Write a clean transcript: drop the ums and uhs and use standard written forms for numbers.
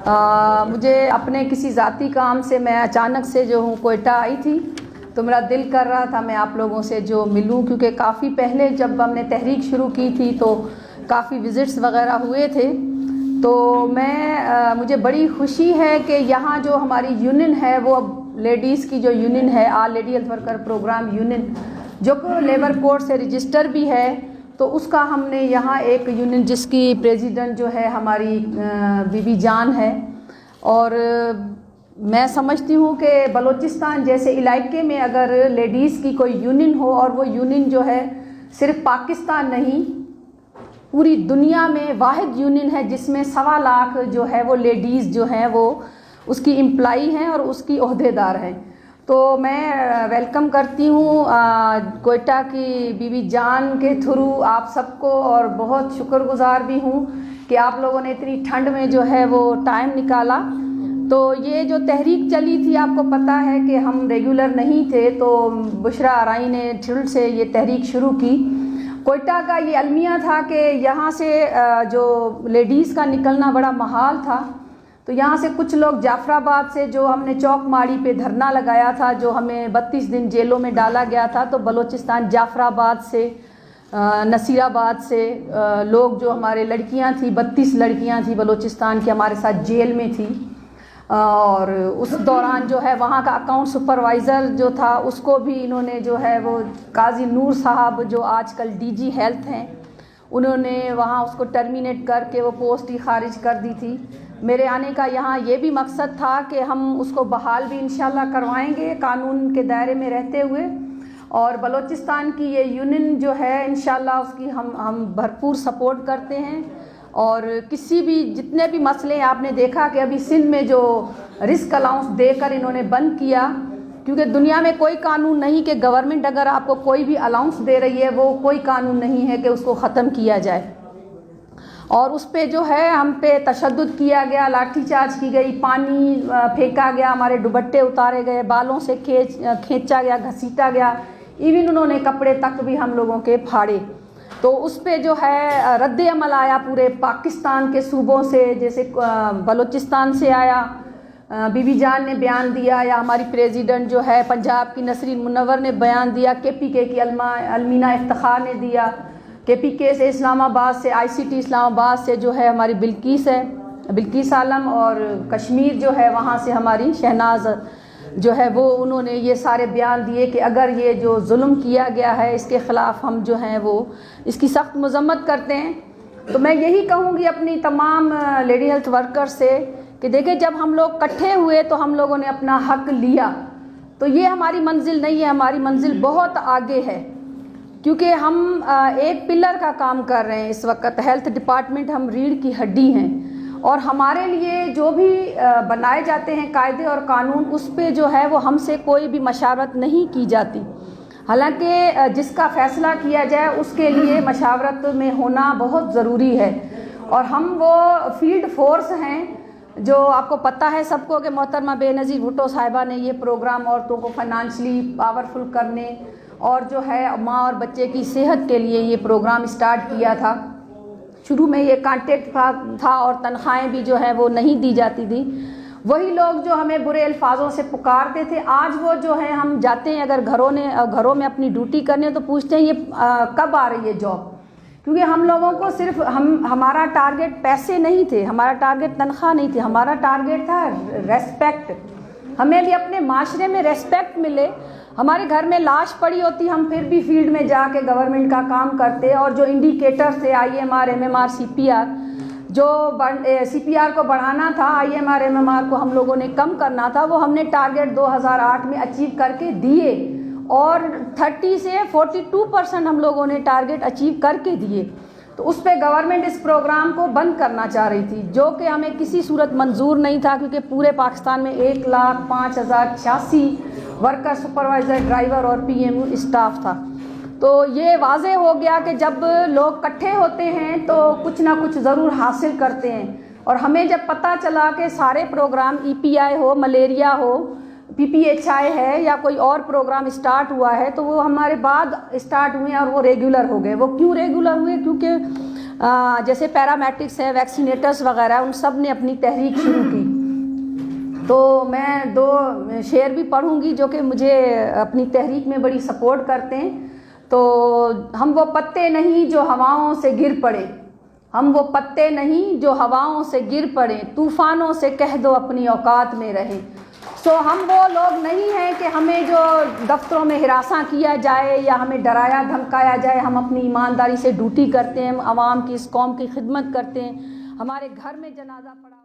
مجھے اپنے کسی ذاتی کام سے میں اچانک سے جو ہوں کوئٹہ آئی تھی، تو میرا دل کر رہا تھا میں آپ لوگوں سے جو ملوں، کیونکہ کافی پہلے جب ہم نے تحریک شروع کی تھی تو کافی وزٹس وغیرہ ہوئے تھے. تو مجھے بڑی خوشی ہے کہ یہاں جو ہماری یونین ہے وہ اب لیڈیز کی جو یونین ہے، all lady health worker programme union, جو کہ لیبر کوڈ سے رجسٹر بھی ہے، تو اس کا ہم نے یہاں ایک یونین جس کی پریزیڈنٹ جو ہے ہماری بی بی جان ہے. اور میں سمجھتی ہوں کہ بلوچستان جیسے علاقے میں اگر لیڈیز کی کوئی یونین ہو، اور وہ یونین جو ہے صرف پاکستان نہیں پوری دنیا میں واحد یونین ہے جس میں 1.25 لاکھ جو ہے وہ لیڈیز جو ہیں وہ اس کی امپلائی ہیں اور اس کی عہدے دار ہیں. تو میں ویلکم کرتی ہوں کوئٹہ کی بی بی جان کے تھرو آپ سب کو، اور بہت شکر گزار بھی ہوں کہ آپ لوگوں نے اتنی ٹھنڈ میں جو ہے وہ ٹائم نکالا. تو یہ جو تحریک چلی تھی آپ کو پتہ ہے کہ ہم ریگولر نہیں تھے، تو بشرا آرائی نے ٹھل سے یہ تحریک شروع کی. کوئٹہ کا یہ المیہ تھا کہ یہاں سے جو لیڈیز کا نکلنا بڑا محال تھا، تو یہاں سے کچھ لوگ جعفر آباد سے جو ہم نے چوک ماڑی پہ دھرنا لگایا تھا، جو ہمیں 32 دن جیلوں میں ڈالا گیا تھا، تو بلوچستان جعفر آباد سے نصیر آباد سے لوگ جو ہمارے لڑکیاں تھیں، 32 لڑکیاں تھیں بلوچستان کی ہمارے ساتھ جیل میں تھی. اور اس دوران جو ہے وہاں کا اکاؤنٹ سپروائزر جو تھا اس کو بھی انہوں نے جو ہے وہ قاضی نور صاحب جو آج کل ڈی جی ہیلتھ ہیں، انہوں نے وہاں اس کو ٹرمینیٹ کر کے وہ پوسٹ ہی خارج کر دی تھی. میرے آنے کا یہاں یہ بھی مقصد تھا کہ ہم اس کو بحال بھی انشاءاللہ کروائیں گے قانون کے دائرے میں رہتے ہوئے. اور بلوچستان کی یہ یونین جو ہے انشاءاللہ اس کی ہم بھرپور سپورٹ کرتے ہیں. اور کسی بھی جتنے بھی مسئلے آپ نے دیکھا کہ ابھی سندھ میں جو رسک الاؤنس دے کر انہوں نے بند کیا، کیونکہ دنیا میں کوئی قانون نہیں کہ گورنمنٹ اگر آپ کو کوئی بھی الاؤنس دے رہی ہے وہ کوئی قانون نہیں ہے کہ اس کو ختم کیا جائے. اور اس پہ جو ہے ہم پہ تشدد کیا گیا، لاٹھی چارج کی گئی، پانی پھینکا گیا، ہمارے دوپٹے اتارے گئے، بالوں سے کھینچا گیا، گھسیٹا گیا، ایون انہوں نے کپڑے تک بھی ہم لوگوں کے پھاڑے. تو اس پہ جو ہے رد عمل آیا پورے پاکستان کے صوبوں سے، جیسے بلوچستان سے آیا، بی بی جان نے بیان دیا، یا ہماری پریزیڈنٹ جو ہے پنجاب کی نسرین منور نے بیان دیا، کے پی کے کی المینہ افتخار نے دیا، کے پی کے سے اسلام آباد سے، آئی سی ٹی اسلام آباد سے جو ہے ہماری بلقیس عالم، اور کشمیر جو ہے وہاں سے ہماری شہناز جو ہے وہ انہوں نے یہ سارے بیان دیے کہ اگر یہ جو ظلم کیا گیا ہے اس کے خلاف ہم جو ہیں وہ اس کی سخت مذمت کرتے ہیں. تو میں یہی کہوں گی اپنی تمام لیڈی ہیلتھ ورکر سے کہ دیکھیں جب ہم لوگ اکٹھے ہوئے تو ہم لوگوں نے اپنا حق لیا. تو یہ ہماری منزل نہیں ہے، ہماری منزل بہت آگے ہے، کیونکہ ہم ایک پلر کا کام کر رہے ہیں اس وقت. ہیلتھ ڈپارٹمنٹ ہم ریڑھ کی ہڈی ہیں، اور ہمارے لیے جو بھی بنائے جاتے ہیں قاعدے اور قانون اس پہ جو ہے وہ ہم سے کوئی بھی مشاورت نہیں کی جاتی. حالانکہ جس کا فیصلہ کیا جائے اس کے لیے مشاورت میں ہونا بہت ضروری ہے. اور ہم وہ فیلڈ فورس ہیں جو آپ کو پتہ ہے سب کو کہ محترمہ بے نظیر بھٹو صاحبہ نے یہ پروگرام عورتوں کو فائنانشلی پاورفل کرنے اور جو ہے ماں اور بچے کی صحت کے لیے یہ پروگرام اسٹارٹ کیا تھا. شروع میں یہ کانٹیکٹ تھا اور تنخواہیں بھی جو ہے وہ نہیں دی جاتی تھی. وہی لوگ جو ہمیں برے الفاظوں سے پکارتے تھے، آج وہ جو ہے ہم جاتے ہیں اگر گھروں میں اپنی ڈیوٹی کرنے تو پوچھتے ہیں یہ کب آ رہی ہے جاب. کیونکہ ہم لوگوں کو صرف ہمارا ٹارگیٹ پیسے نہیں تھے، ہمارا ٹارگیٹ تنخواہ نہیں تھی، ہمارا ٹارگیٹ تھا ریسپیکٹ. ہمیں بھی اپنے معاشرے میں ریسپیکٹ ملے. ہمارے گھر میں لاش پڑی ہوتی ہم پھر بھی فیلڈ میں جا کے گورنمنٹ کا کام کرتے. اور جو انڈیکیٹر تھے I M R, M M R, C P R, جو سی پی آر کو بڑھانا تھا، I M R, M M R کو ہم لوگوں نے کم کرنا تھا، وہ ہم نے ٹارگیٹ 2008 میں اچیو کر کے دیے. اور 30 سے 42% ہم لوگوں نے ٹارگیٹ اچیو کر کے دیے. تو اس پہ گورنمنٹ اس پروگرام کو بند کرنا چاہ رہی تھی، جو کہ ہمیں کسی صورت منظور نہیں تھا، کیونکہ پورے پاکستان میں 1,05,086 ورکر، سپروائزر، ڈرائیور اور پی ایم او اسٹاف تھا. تو یہ واضح ہو گیا کہ جب لوگ اکٹھے ہوتے ہیں تو کچھ نہ کچھ ضرور حاصل کرتے ہیں. اور ہمیں جب پتہ چلا کہ سارے پروگرام ای پی آئی ہو، ملیریا ہو، پی پی ایچ آئی ہے یا کوئی اور پروگرام اسٹارٹ ہوا ہے، تو وہ ہمارے بعد اسٹارٹ ہوئے اور وہ ریگولر ہو گئے. وہ کیوں ریگولر ہوئے؟ کیونکہ جیسے پیرامیٹرکس ہیں، ویکسینیٹرز وغیرہ، ان سب نے اپنی تحریک شروع کی. تو میں 2 شعر بھی پڑھوں گی جو کہ مجھے اپنی تحریک میں بڑی سپورٹ کرتے ہیں. تو ہم وہ پتے نہیں جو ہواؤں سے گر پڑے، ہم وہ پتے نہیں جو ہواؤں سے گر پڑے، طوفانوں سے کہہ دو اپنی اوقات میں رہیں. سو ہم وہ لوگ نہیں ہیں کہ ہمیں جو دفتروں میں ہراساں کیا جائے یا ہمیں ڈرایا دھمکایا جائے. ہم اپنی ایمانداری سے ڈیوٹی کرتے ہیں، ہم عوام کی، اس قوم کی خدمت کرتے ہیں. ہمارے گھر میں جنازہ پڑا